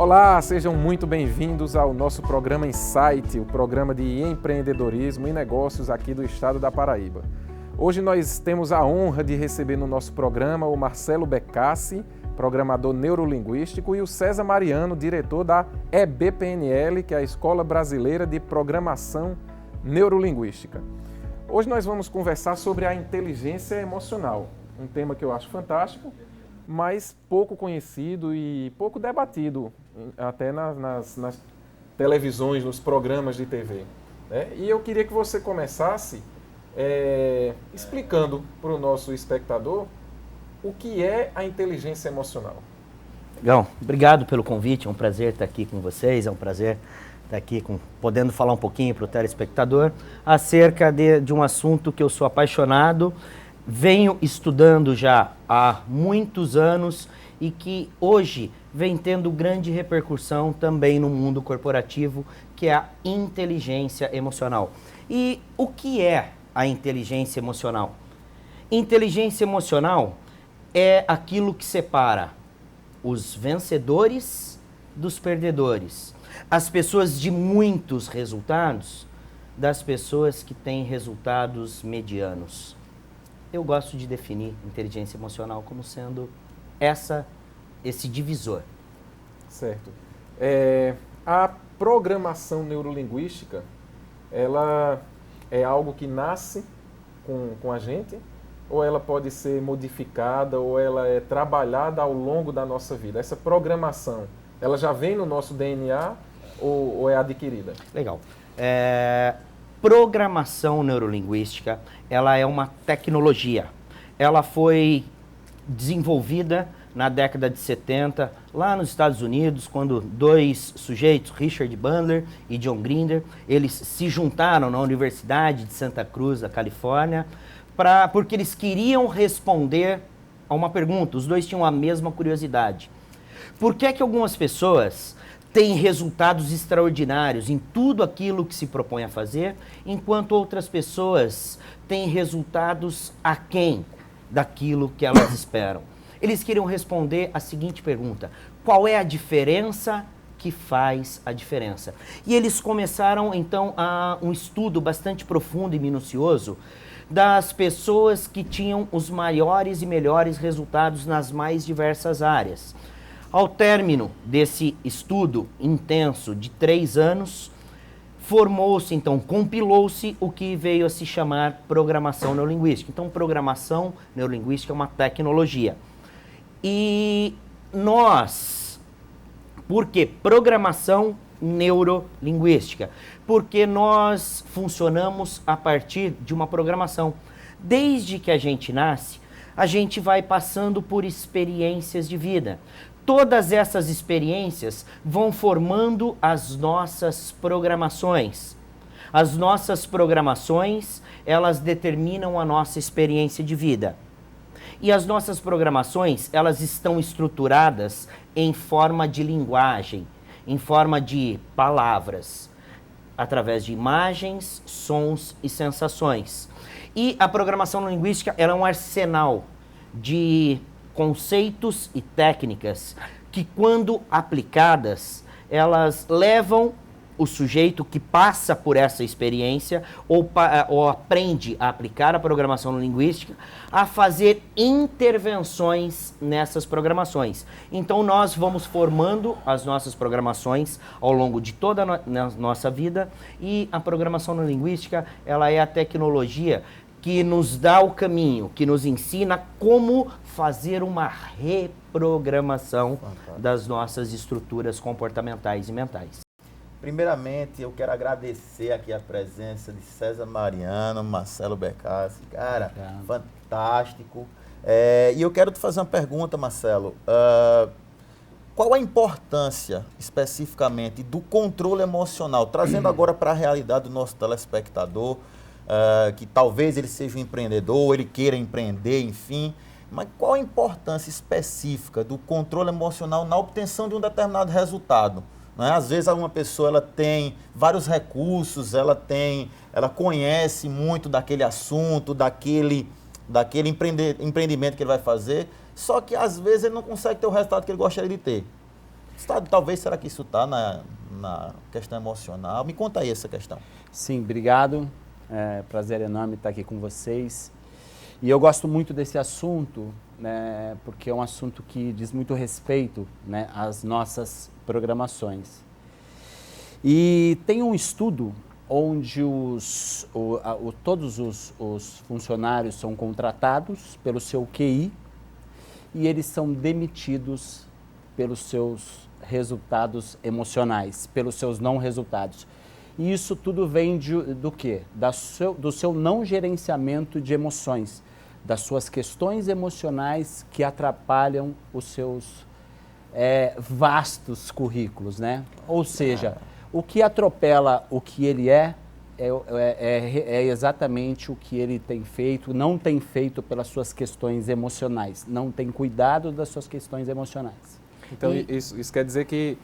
Olá, sejam muito bem-vindos ao nosso programa Insight, o programa de empreendedorismo e negócios aqui do estado da Paraíba. Hoje nós temos a honra de receber no nosso programa o Marcelo Becassi, programador neurolinguístico, e o César Mariano, diretor da EBPNL, que é a Escola Brasileira de Programação Neurolinguística. Hoje nós vamos conversar sobre a inteligência emocional, um tema que eu acho fantástico, mas pouco conhecido e pouco debatido, até nas televisões, nos programas de TV. Né? E eu queria que você começasse explicando para o nosso espectador o que é a inteligência emocional. Legal, obrigado pelo convite, é um prazer estar aqui com vocês, é um prazer estar aqui podendo falar um pouquinho para o telespectador acerca de um assunto que eu sou apaixonado, venho estudando já há muitos anos e que hoje vem tendo grande repercussão também no mundo corporativo, que é a inteligência emocional. E o que é a inteligência emocional? Inteligência emocional é aquilo que separa os vencedores dos perdedores, as pessoas de muitos resultados das pessoas que têm resultados medianos. Eu gosto de definir inteligência emocional como sendo esse divisor. Certo. A programação neurolinguística, ela é algo que nasce com a gente, ou ela pode ser modificada, ou ela é trabalhada ao longo da nossa vida? Essa programação, ela já vem no nosso DNA ou é adquirida? Legal. Programação neurolinguística, ela é uma tecnologia. Ela foi desenvolvida na década de 70, lá nos Estados Unidos, quando dois sujeitos, Richard Bandler e John Grinder, eles se juntaram na Universidade de Santa Cruz, da Califórnia, porque eles queriam responder a uma pergunta. Os dois tinham a mesma curiosidade. Por que é que algumas pessoas têm resultados extraordinários em tudo aquilo que se propõe a fazer, enquanto outras pessoas têm resultados aquém daquilo que elas esperam? Eles queriam responder a seguinte pergunta: qual é a diferença que faz a diferença? E eles começaram, então, um estudo bastante profundo e minucioso das pessoas que tinham os maiores e melhores resultados nas mais diversas áreas. Ao término desse estudo intenso de 3 anos, formou-se, então, compilou-se o que veio a se chamar programação neurolinguística. Então, programação neurolinguística é uma tecnologia. E por que programação neurolinguística? Porque nós funcionamos a partir de uma programação. Desde que a gente nasce, a gente vai passando por experiências de vida. Todas essas experiências vão formando as nossas programações. As nossas programações, elas determinam a nossa experiência de vida. E as nossas programações, elas estão estruturadas em forma de linguagem, em forma de palavras, através de imagens, sons e sensações. E a programação linguística, ela é um arsenal de conceitos e técnicas que, quando aplicadas, elas levam o sujeito que passa por essa experiência ou aprende a aplicar a programação linguística a fazer intervenções nessas programações. Então nós vamos formando as nossas programações ao longo de toda a nossa vida, e a programação linguística, ela é a tecnologia que nos dá o caminho, que nos ensina como fazer uma reprogramação das nossas estruturas comportamentais e mentais. Primeiramente, eu quero agradecer aqui a presença de César Mariano, Marcelo Becassi. Cara, fantástico. E eu quero te fazer uma pergunta, Marcelo. Qual a importância, especificamente, do controle emocional? Trazendo agora para a realidade do nosso telespectador, que talvez ele seja um empreendedor, ele queira empreender, enfim. Mas qual a importância específica do controle emocional na obtenção de um determinado resultado? Né? Às vezes uma pessoa ela tem vários recursos, ela conhece muito daquele assunto, daquele empreendimento que ele vai fazer, só que às vezes ele não consegue ter o resultado que ele gostaria de ter. Talvez, será que isso está na questão emocional? Me conta aí essa questão. Sim, obrigado. Prazer enorme estar aqui com vocês. E eu gosto muito desse assunto, né, porque é um assunto que diz muito respeito, né, às nossas programações. E tem um estudo onde todos os funcionários são contratados pelo seu QI e eles são demitidos pelos seus resultados emocionais, pelos seus não resultados. E isso tudo vem do quê? Do seu não gerenciamento de emoções, das suas questões emocionais que atrapalham os seus vastos currículos, né? Ou seja, o que atropela o que ele é exatamente o que ele tem feito, não tem feito pelas suas questões emocionais, não tem cuidado das suas questões emocionais. Então, isso quer dizer que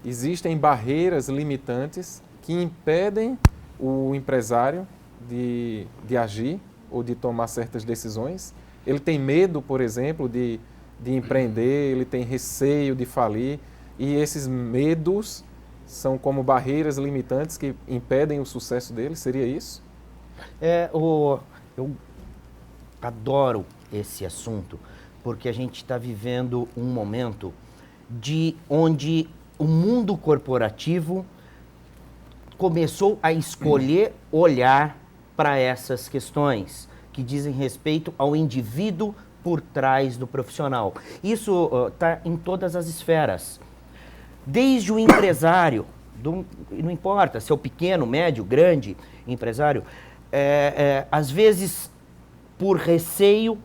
existem barreiras limitantes que impedem o empresário de agir ou de tomar certas decisões. Ele tem medo, por exemplo, de empreender, ele tem receio de falir, e esses medos são como barreiras limitantes que impedem o sucesso dele, seria isso? Eu adoro esse assunto, porque a gente está vivendo um momento onde o mundo corporativo começou a escolher olhar para essas questões que dizem respeito ao indivíduo por trás do profissional. Isso está em todas as esferas. Desde o empresário, não importa se é o pequeno, médio, grande empresário, às vezes por receio,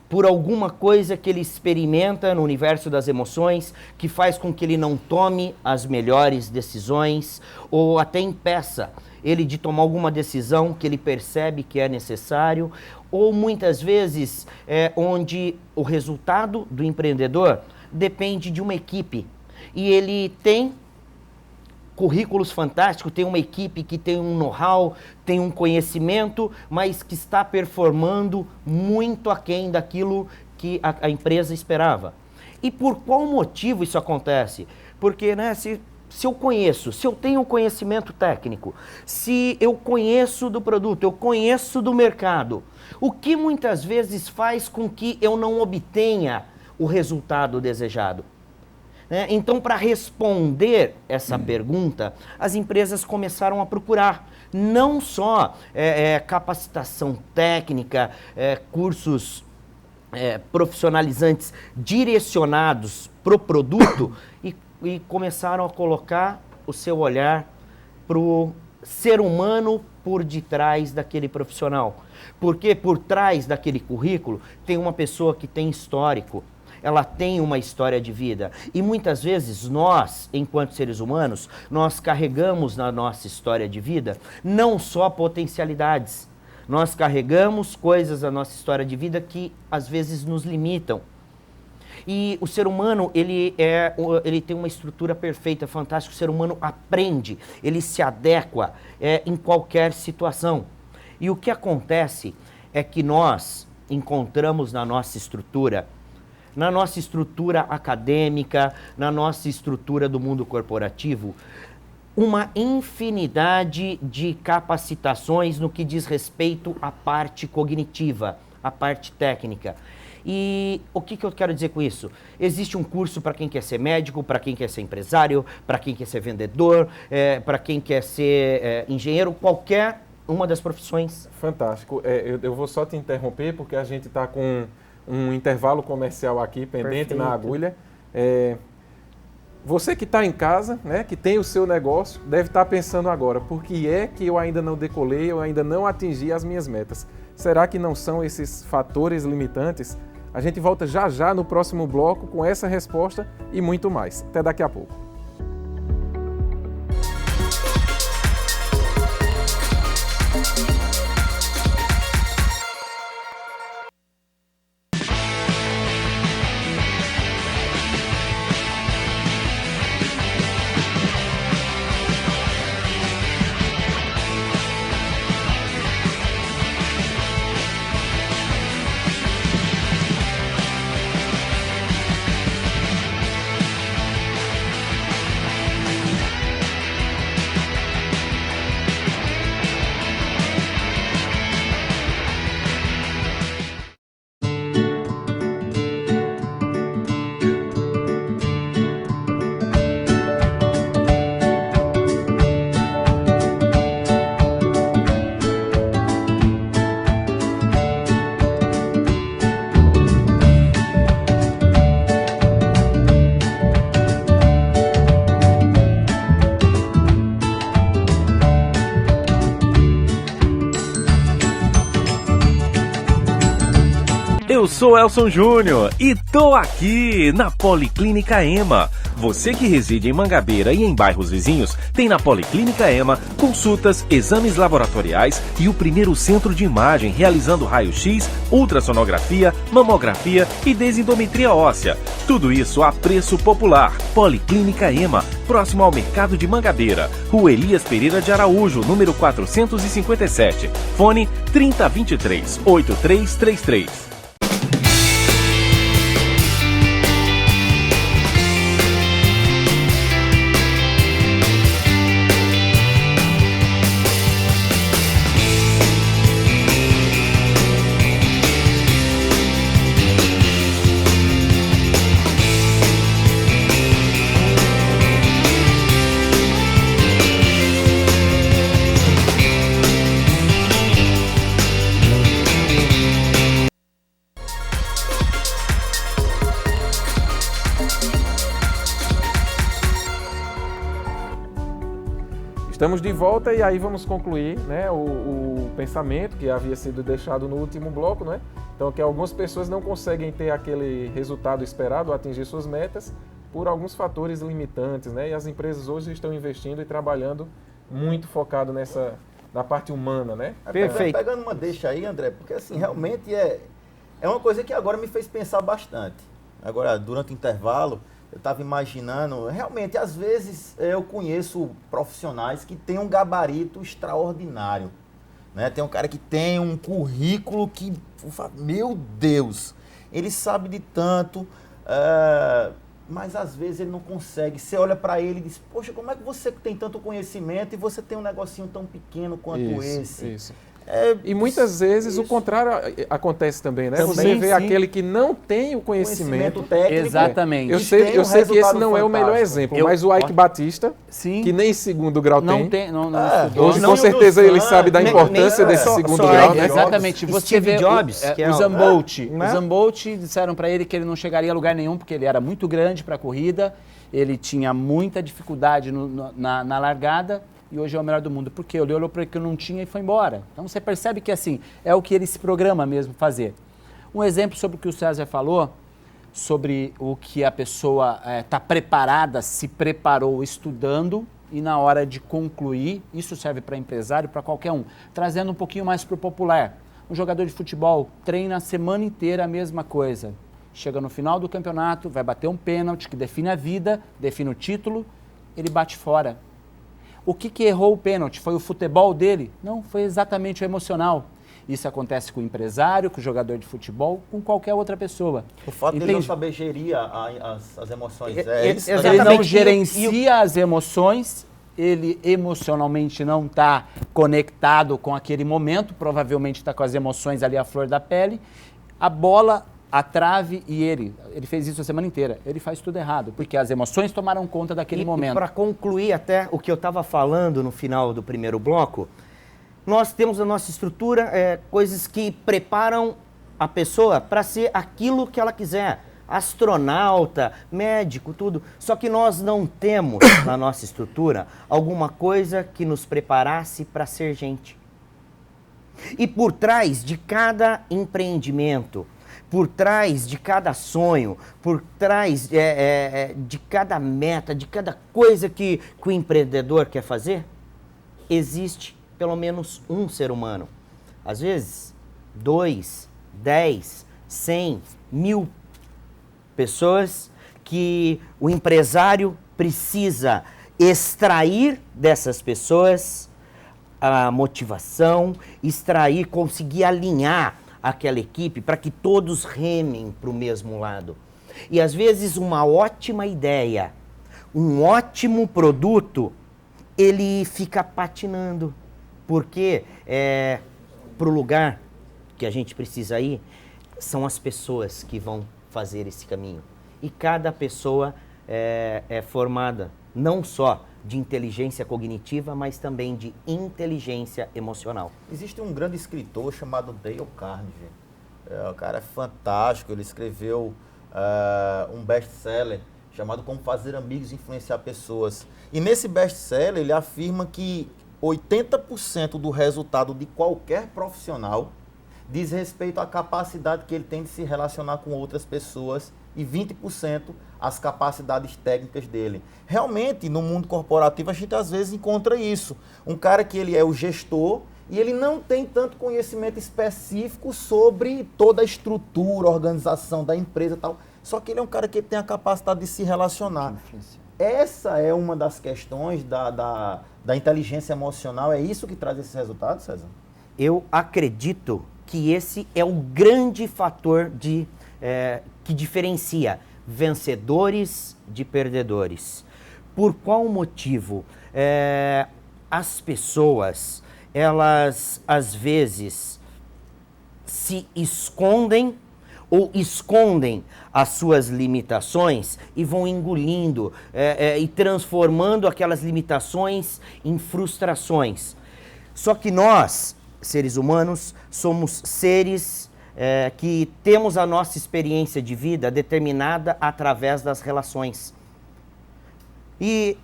por alguma coisa que ele experimenta no universo das emoções, que faz com que ele não tome as melhores decisões, ou até impeça ele de tomar alguma decisão que ele percebe que é necessário, ou muitas vezes onde o resultado do empreendedor depende de uma equipe. E ele tem currículos fantásticos, tem uma equipe que tem um know-how, tem um conhecimento, mas que está performando muito aquém daquilo que a empresa esperava. E por qual motivo isso acontece? Porque, né, se eu conheço, se eu tenho conhecimento técnico, se eu conheço do produto, eu conheço do mercado, o que muitas vezes faz com que eu não obtenha o resultado desejado? Então, para responder essa pergunta, as empresas começaram a procurar não só capacitação técnica, cursos profissionalizantes direcionados para o produto e começaram a colocar o seu olhar para o ser humano por detrás daquele profissional. Porque por trás daquele currículo tem uma pessoa que tem histórico, ela tem uma história de vida. E muitas vezes nós, enquanto seres humanos, nós carregamos na nossa história de vida não só potencialidades. Nós carregamos coisas na nossa história de vida que às vezes nos limitam. E o ser humano, ele tem uma estrutura perfeita, fantástica. O ser humano aprende, ele se adequa em qualquer situação. E o que acontece é que nós encontramos na nossa estrutura acadêmica, na nossa estrutura do mundo corporativo, uma infinidade de capacitações no que diz respeito à parte cognitiva, à parte técnica. E o que eu quero dizer com isso? Existe um curso para quem quer ser médico, para quem quer ser empresário, para quem quer ser vendedor, para quem quer ser engenheiro, qualquer uma das profissões. Fantástico. Eu vou só te interromper porque a gente está com um intervalo comercial aqui pendente. Perfeito. Na agulha. Você que está em casa, né, que tem o seu negócio, deve estar pensando agora, por que é que eu ainda não decolei, eu ainda não atingi as minhas metas? Será que não são esses fatores limitantes? A gente volta já já no próximo bloco com essa resposta e muito mais. Até daqui a pouco. Eu sou Elson Júnior e tô aqui na Policlínica EMA. Você que reside em Mangabeira e em bairros vizinhos, tem na Policlínica EMA consultas, exames laboratoriais e o primeiro centro de imagem realizando raio-x, ultrassonografia, mamografia e densitometria óssea. Tudo isso a preço popular. Policlínica EMA, próximo ao Mercado de Mangabeira. Rua Elias Pereira de Araújo, número 457. Fone 3023-8333. Estamos de volta e aí vamos concluir, né, o pensamento que havia sido deixado no último bloco, né? Então, que algumas pessoas não conseguem ter aquele resultado esperado, atingir suas metas, por alguns fatores limitantes, né? E as empresas hoje estão investindo e trabalhando muito focado na parte humana, né? Perfeito. Pegando uma deixa aí, André, porque assim, realmente é uma coisa que agora me fez pensar bastante. Agora, durante o intervalo, eu estava imaginando, realmente, às vezes eu conheço profissionais que têm um gabarito extraordinário, né? Tem um cara que tem um currículo que, meu Deus, ele sabe de tanto, mas às vezes ele não consegue. Você olha para ele e diz, poxa, como é que você tem tanto conhecimento e você tem um negocinho tão pequeno quanto esse? Isso. E muitas vezes o contrário acontece também, né? Também, Você vê sim. aquele que não tem o conhecimento técnico. Exatamente. Eu sei que esse não é o melhor exemplo, mas o Ike Batista, Sim. que nem segundo grau Não tem. tem, não estudou. Hoje, Não, com certeza, ele sabe da nem- importância nem- desse só- segundo só grau, Steve né? Jobs. Exatamente. Você Steve vê Jobs, que é o o- Zambolt. né? O Zambolt disseram para ele que ele não chegaria a lugar nenhum porque ele era muito grande para a corrida, ele tinha muita dificuldade na largada e hoje é o melhor do mundo. Porque ele olhou para o que não tinha e foi embora. Então você percebe que assim, é o que ele se programa mesmo fazer. Um exemplo sobre o que o César falou, sobre o que a pessoa está preparada, se preparou estudando e na hora de concluir, isso serve para empresário, para qualquer um, trazendo um pouquinho mais para o popular. Um jogador de futebol treina a semana inteira a mesma coisa. Chega no final do campeonato, vai bater um pênalti que define a vida, define o título, ele bate fora. O que errou o pênalti? Foi o futebol dele? Não, foi exatamente o emocional. Isso acontece com o empresário, com o jogador de futebol, com qualquer outra pessoa. O fato dele não Entende? saber gerir as emoções. Exatamente. Ele não E gerencia as emoções, ele emocionalmente não está conectado com aquele momento, provavelmente está com as emoções ali à flor da pele. A bola, a trave e ele fez isso a semana inteira. Ele faz tudo errado, porque as emoções tomaram conta daquele momento. Para concluir até o que eu estava falando no final do primeiro bloco, nós temos na nossa estrutura coisas que preparam a pessoa para ser aquilo que ela quiser. Astronauta, médico, tudo. Só que nós não temos na nossa estrutura alguma coisa que nos preparasse para ser gente. E por trás de cada empreendimento, por trás de cada sonho, por trás de cada meta, de cada coisa que o empreendedor quer fazer, existe pelo menos um ser humano. Às vezes, 2, 10, 100, 1000 pessoas que o empresário precisa extrair dessas pessoas a motivação, extrair, conseguir alinhar aquela equipe para que todos remem para o mesmo lado. E às vezes uma ótima ideia, um ótimo produto, ele fica patinando, porque para o lugar que a gente precisa ir, são as pessoas que vão fazer esse caminho. E cada pessoa é formada não só de inteligência cognitiva, mas também de inteligência emocional. Existe um grande escritor chamado Dale Carnegie. O cara é fantástico, ele escreveu um best-seller chamado Como Fazer Amigos e Influenciar Pessoas. E nesse best-seller ele afirma que 80% do resultado de qualquer profissional diz respeito à capacidade que ele tem de se relacionar com outras pessoas e 20% as capacidades técnicas dele. Realmente, no mundo corporativo, a gente às vezes encontra isso. Um cara que ele é o gestor e ele não tem tanto conhecimento específico sobre toda a estrutura, a organização da empresa e tal. Só que ele é um cara que tem a capacidade de se relacionar. Essa é uma das questões da inteligência emocional. É isso que traz esses resultados, César? Eu acredito que esse é o grande fator que diferencia vencedores de perdedores. Por qual motivo? As pessoas, elas às vezes se escondem ou escondem as suas limitações e vão engolindo e transformando aquelas limitações em frustrações. Só que nós, seres humanos, somos seres que temos a nossa experiência de vida determinada através das relações. E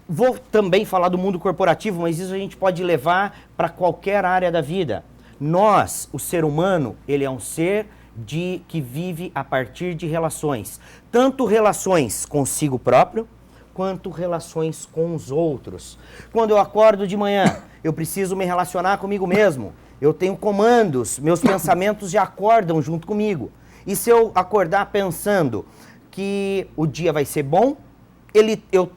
vou também falar do mundo corporativo, mas isso a gente pode levar para qualquer área da vida. Nós, o ser humano, ele é um ser que vive a partir de relações. Tanto relações consigo próprio, quanto relações com os outros. Quando eu acordo de manhã, eu preciso me relacionar comigo mesmo. Eu tenho comandos, meus pensamentos já acordam junto comigo. E se eu acordar pensando que o dia vai ser bom, eu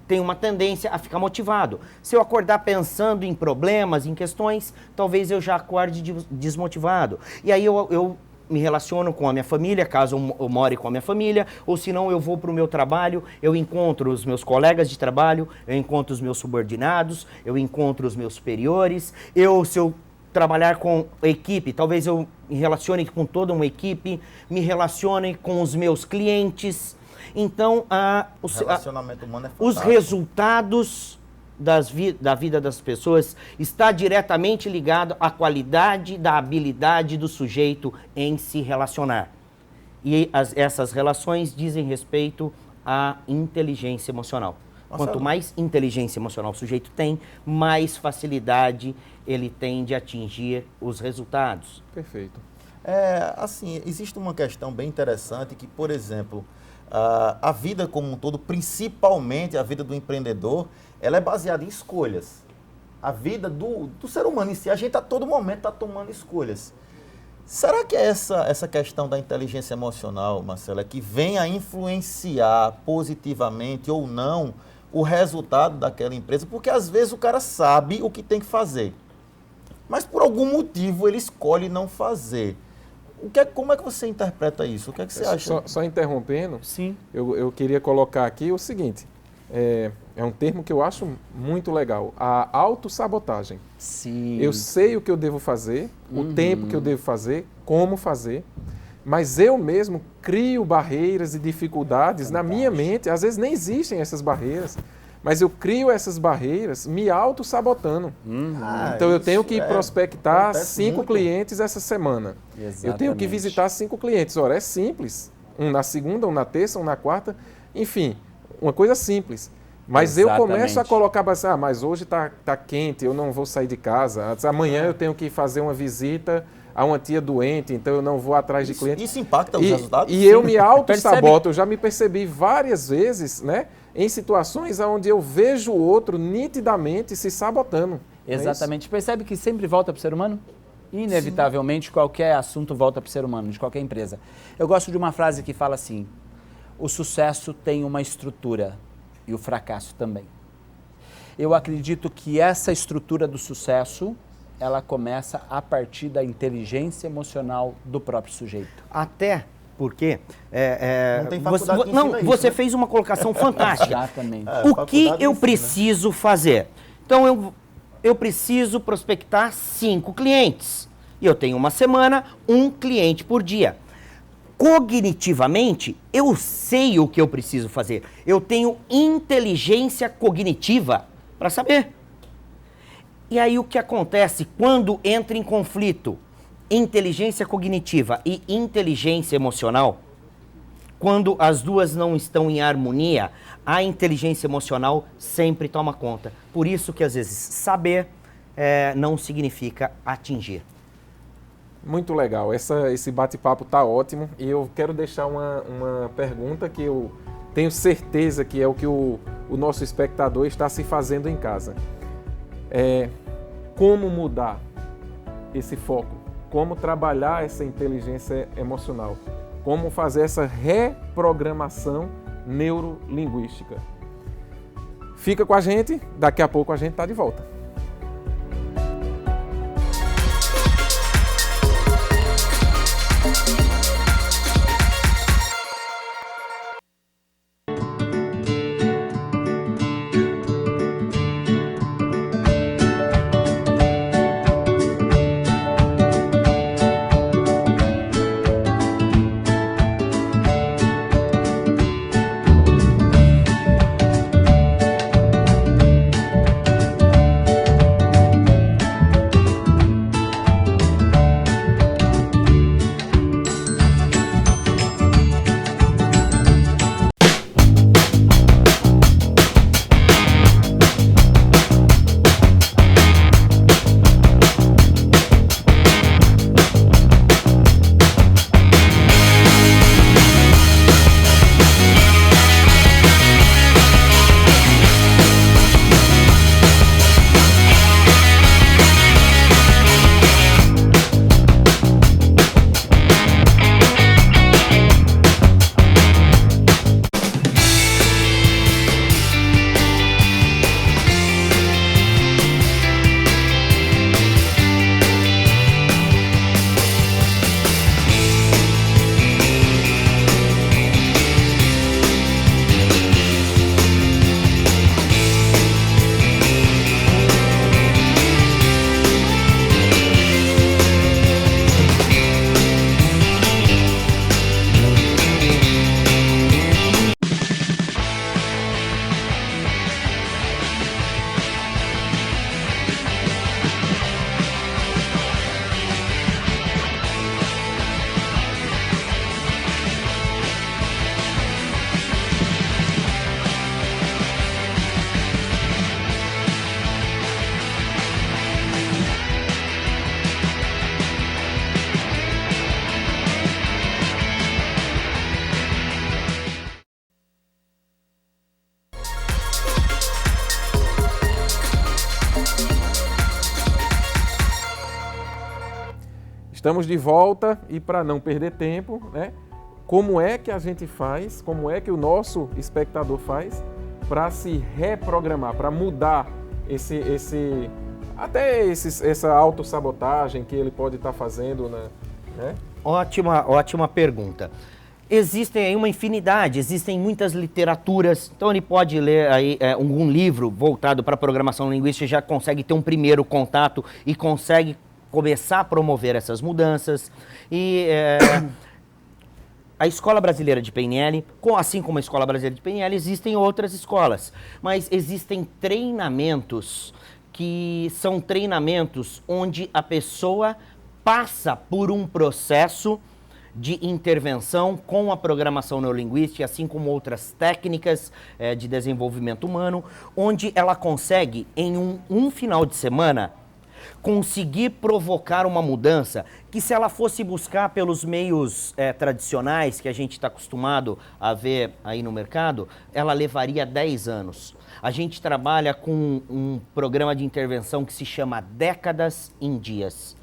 tenho uma tendência a ficar motivado. Se eu acordar pensando em problemas, em questões, talvez eu já acorde desmotivado. E aí eu me relaciono com a minha família, caso eu more com a minha família, ou se não eu vou para o meu trabalho, eu encontro os meus colegas de trabalho, eu encontro os meus subordinados, eu encontro os meus superiores, se eu trabalhar com equipe, talvez eu me relacione com toda uma equipe, me relacione com os meus clientes. Então, o relacionamento humano é os resultados da vida das pessoas está diretamente ligado à qualidade da habilidade do sujeito em se relacionar. E essas relações dizem respeito à inteligência emocional. Quanto mais inteligência emocional o sujeito tem, mais facilidade ele tem de atingir os resultados. Perfeito. Assim, existe uma questão bem interessante que, por exemplo, a vida como um todo, principalmente a vida do empreendedor, ela é baseada em escolhas. A vida do ser humano em si, a gente a todo momento está tomando escolhas. Será que é essa questão da inteligência emocional, Marcelo, que vem a influenciar positivamente ou não o resultado daquela empresa? Porque às vezes o cara sabe o que tem que fazer, mas por algum motivo ele escolhe não fazer. Como é que você interpreta isso? O que é que você acha? Só interrompendo, Sim. Eu queria colocar aqui o seguinte, é um termo que eu acho muito legal, a autossabotagem. Sim. Eu sei o que eu devo fazer, o tempo que eu devo fazer, como fazer, mas eu mesmo crio barreiras e dificuldades na minha mente, às vezes nem existem essas barreiras, mas eu crio essas barreiras me auto-sabotando. Então eu tenho que prospectar 5 clientes essa semana. Exatamente. Eu tenho que visitar 5 clientes. Ora, é simples. Um na segunda, um na terça, um na quarta. Enfim, uma coisa simples. Mas Exatamente. eu começo a colocar, mas hoje tá quente, eu não vou sair de casa. Amanhã eu tenho que fazer uma visita a uma tia doente, então eu não vou atrás de clientes. Isso impacta os resultados? E eu me auto-saboto. Eu já me percebi várias vezes, né? Em situações onde eu vejo o outro nitidamente se sabotando. Exatamente. Percebe que sempre volta para o ser humano? Inevitavelmente, sim. Qualquer assunto volta para o ser humano, de qualquer empresa. Eu gosto de uma frase que fala assim, o sucesso tem uma estrutura e o fracasso também. Eu acredito que essa estrutura do sucesso, ela começa a partir da inteligência emocional do próprio sujeito. Até porque não tem faculdade que ensina isso, você né? fez uma colocação fantástica. Exatamente. O que eu preciso fazer? Então eu preciso prospectar 5 clientes. E eu tenho uma semana, 1 cliente por dia. Cognitivamente, eu sei o que eu preciso fazer. Eu tenho inteligência cognitiva para saber. E aí o que acontece quando entra em conflito inteligência cognitiva e inteligência emocional? Quando as duas não estão em harmonia, a inteligência emocional sempre toma conta. Por isso que às vezes saber não significa atingir. Muito legal, esse bate-papo tá ótimo e eu quero deixar uma pergunta que eu tenho certeza que é o que o nosso espectador está se fazendo em casa. Como mudar esse foco? Como trabalhar essa inteligência emocional? Como fazer essa reprogramação neurolinguística? Fica com a gente, daqui a pouco a gente está de volta. Estamos de volta e para não perder tempo, né? Como é que a gente faz, como é que o nosso espectador faz para se reprogramar, para mudar essa autossabotagem que ele pode estar fazendo, né? Ótima pergunta. Existem aí uma infinidade, existem muitas literaturas, então ele pode ler aí um livro voltado para a programação linguística, já consegue ter um primeiro contato e consegue começar a promover essas mudanças. E a Escola Brasileira de PNL, assim como a Escola Brasileira de PNL, existem outras escolas, mas existem treinamentos que são treinamentos onde a pessoa passa por um processo de intervenção com a programação neurolinguística, assim como outras técnicas de desenvolvimento humano, onde ela consegue, em um final de semana, conseguir provocar uma mudança que, se ela fosse buscar pelos meios tradicionais que a gente está acostumado a ver aí no mercado, ela levaria 10 anos. A gente trabalha com um programa de intervenção que se chama Décadas em Dias,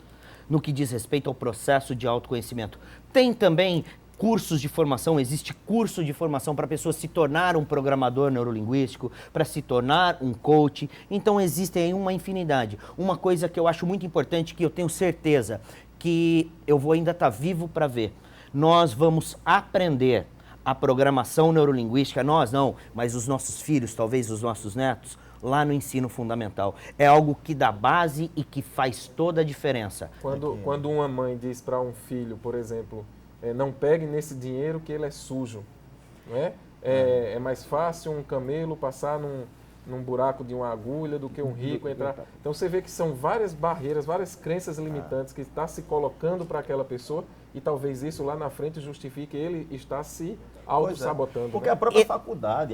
no que diz respeito ao processo de autoconhecimento. Tem também cursos de formação, existe curso de formação para a pessoa se tornar um programador neurolinguístico, para se tornar um coach. Então existem aí uma infinidade. Uma coisa que eu acho muito importante, que eu tenho certeza que eu vou ainda estar vivo para ver. Nós vamos aprender a programação neurolinguística, nós não, mas os nossos filhos, talvez os nossos netos, lá no ensino fundamental. É algo que dá base e que faz toda a diferença. Quando uma mãe diz para um filho, por exemplo, não pegue nesse dinheiro que ele é sujo, não é? É mais fácil um camelo passar num buraco de uma agulha do que um rico entrar. Então você vê que são várias barreiras, várias crenças limitantes que está se colocando para aquela pessoa e talvez isso lá na frente justifique ele estar se auto-sabotando. Porque né? a própria faculdade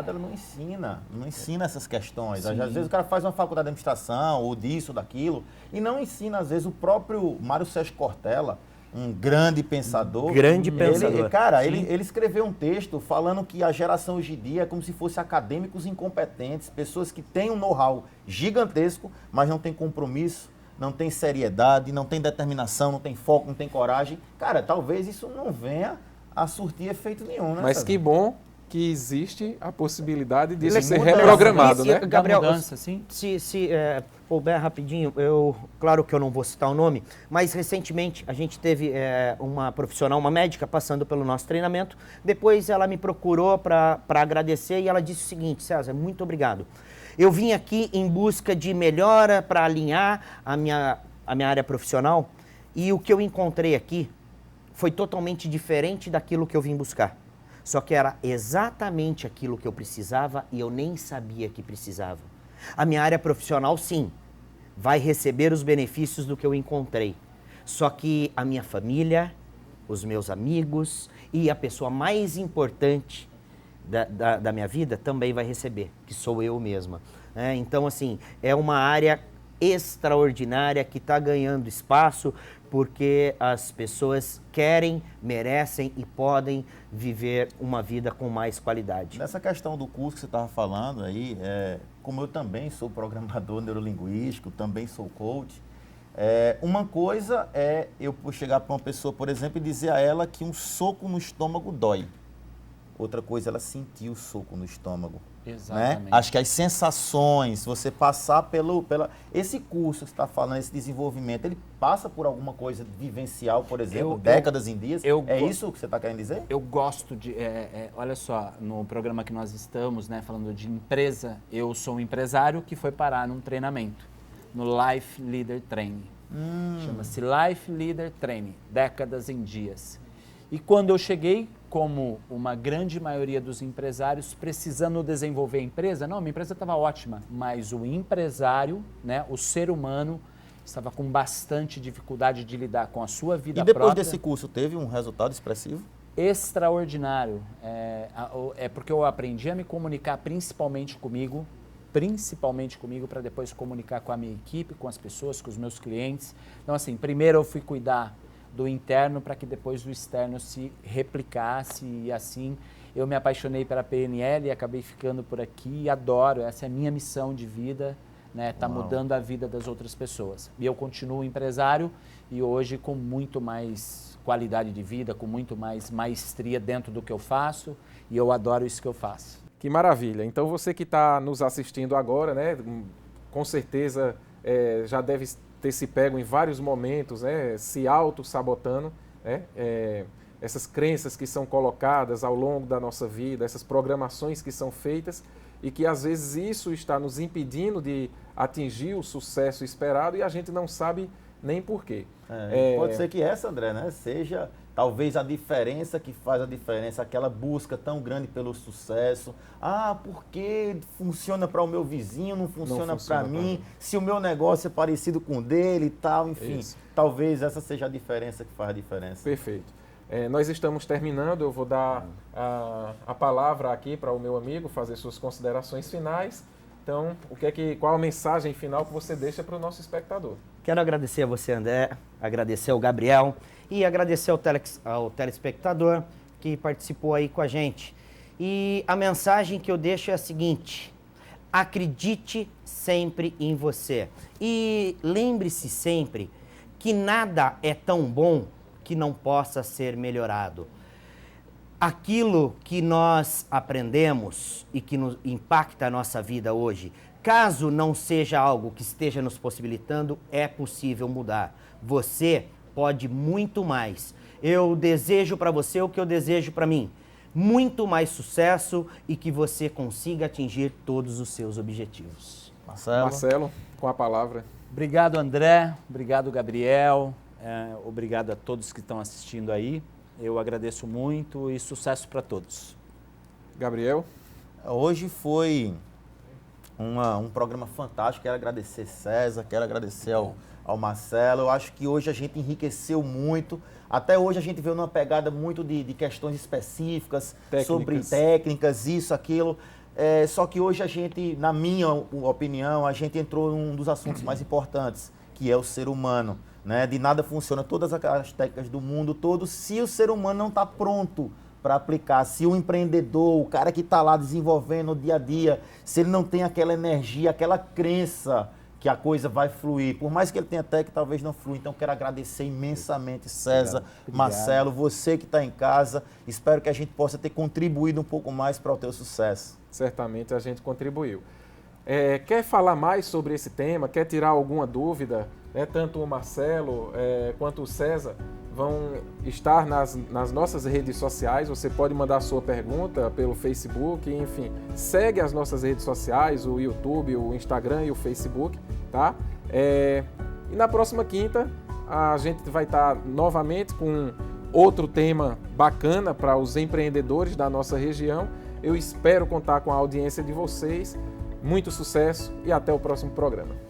ela não ensina essas questões. Sim. Às vezes o cara faz uma faculdade de administração ou disso, daquilo, e não ensina, às vezes, o próprio Mário Sérgio Cortella, um grande pensador. Ele escreveu um texto falando que a geração hoje em dia é como se fosse acadêmicos incompetentes, pessoas que têm um know-how gigantesco, mas não têm compromisso, não tem seriedade, não tem determinação, não tem foco, não tem coragem. Cara, talvez isso não venha a surtir efeito nenhum, né? Mas César? que bom que existe a possibilidade disso Ele ser muda, reprogramado, e, né? Gabriel, Da mudança, sim. Se couber rapidinho, claro que eu não vou citar o nome, mas recentemente a gente teve uma profissional, uma médica, passando pelo nosso treinamento. Depois ela me procurou para agradecer e ela disse o seguinte: César, muito obrigado. Eu vim aqui em busca de melhora para alinhar a minha área profissional e o que eu encontrei aqui foi totalmente diferente daquilo que eu vim buscar. Só que era exatamente aquilo que eu precisava e eu nem sabia que precisava. A minha área profissional, sim, vai receber os benefícios do que eu encontrei. Só que a minha família, os meus amigos e a pessoa mais importante da minha vida também vai receber, que sou eu mesma. Então, assim, é uma área extraordinária que está ganhando espaço porque as pessoas querem, merecem e podem viver uma vida com mais qualidade. Nessa questão do curso que você estava falando aí, como eu também sou programador neurolinguístico, também sou coach, uma coisa é eu chegar para uma pessoa, por exemplo, e dizer a ela que um soco no estômago dói. Outra coisa é ela sentir o soco no estômago. Exatamente. Né? Acho que as sensações, você passar esse curso que você está falando, esse desenvolvimento, ele passa por alguma coisa vivencial, por exemplo, décadas em dias? Isso que você está querendo dizer? Eu gosto de... olha só, no programa que nós estamos, né, falando de empresa, eu sou um empresário que foi parar num treinamento, no Life Leader Training. Chama-se Life Leader Training, décadas em dias. E quando eu cheguei, como uma grande maioria dos empresários, precisando desenvolver a empresa, não, minha empresa estava ótima, mas o empresário, né, o ser humano, estava com bastante dificuldade de lidar com a sua vida própria. E depois desse curso, teve um resultado expressivo? Extraordinário. Porque eu aprendi a me comunicar principalmente comigo, para depois comunicar com a minha equipe, com as pessoas, com os meus clientes. Então, assim, primeiro eu fui cuidar do interno para que depois o externo se replicasse e assim eu me apaixonei pela PNL e acabei ficando por aqui e adoro, essa é a minha missão de vida, né, tá mudando a vida das outras pessoas. E eu continuo empresário e hoje com muito mais qualidade de vida, com muito mais maestria dentro do que eu faço e eu adoro isso que eu faço. Que maravilha! Então você que está nos assistindo agora, né, com certeza já deve ter se pego em vários momentos, né, se auto-sabotando, né, essas crenças que são colocadas ao longo da nossa vida, essas programações que são feitas e que às vezes isso está nos impedindo de atingir o sucesso esperado e a gente não sabe nem por quê. Pode ser que essa, André, né, seja talvez a diferença que faz a diferença, aquela busca tão grande pelo sucesso. Por que funciona para o meu vizinho, não funciona para mim? Se o meu negócio é parecido com o dele e tal, enfim. Isso. Talvez essa seja a diferença que faz a diferença. Perfeito. Nós estamos terminando, eu vou dar a palavra aqui para o meu amigo fazer suas considerações finais. Então, qual a mensagem final que você deixa para o nosso espectador? Quero agradecer a você, André, agradecer ao Gabriel e agradecer ao telespectador que participou aí com a gente. E a mensagem que eu deixo é a seguinte: acredite sempre em você. E lembre-se sempre que nada é tão bom que não possa ser melhorado. Aquilo que nós aprendemos e que nos impacta a nossa vida hoje, caso não seja algo que esteja nos possibilitando, é possível mudar. Você pode muito mais. Eu desejo para você o que eu desejo para mim. Muito mais sucesso e que você consiga atingir todos os seus objetivos. Marcelo, com a palavra. Obrigado, André. Obrigado, Gabriel. Obrigado a todos que estão assistindo aí. Eu agradeço muito e sucesso para todos. Gabriel? Hoje foi um programa fantástico. Quero agradecer César, quero agradecer ao Marcelo. Eu acho que hoje a gente enriqueceu muito. Até hoje a gente veio numa pegada muito de questões específicas, sobre técnicas, isso, aquilo. Só que hoje a gente, na minha opinião, a gente entrou num dos assuntos mais importantes, que é o ser humano. Né? De nada funciona todas aquelas técnicas do mundo todo se o ser humano não está pronto para aplicar. Se o empreendedor, o cara que está lá desenvolvendo o dia a dia, se ele não tem aquela energia, aquela crença que a coisa vai fluir, por mais que ele tenha técnica, talvez não flui. Então, quero agradecer imensamente, César, obrigado. Marcelo, você que está em casa. Espero que a gente possa ter contribuído um pouco mais para o teu sucesso. Certamente a gente contribuiu. Quer falar mais sobre esse tema? Quer tirar alguma dúvida? Tanto o Marcelo quanto o César vão estar nas nossas redes sociais. Você pode mandar a sua pergunta pelo Facebook, enfim. Segue as nossas redes sociais, o YouTube, o Instagram e o Facebook, tá? E na próxima quinta a gente vai estar novamente com outro tema bacana para os empreendedores da nossa região. Eu espero contar com a audiência de vocês. Muito sucesso e até o próximo programa.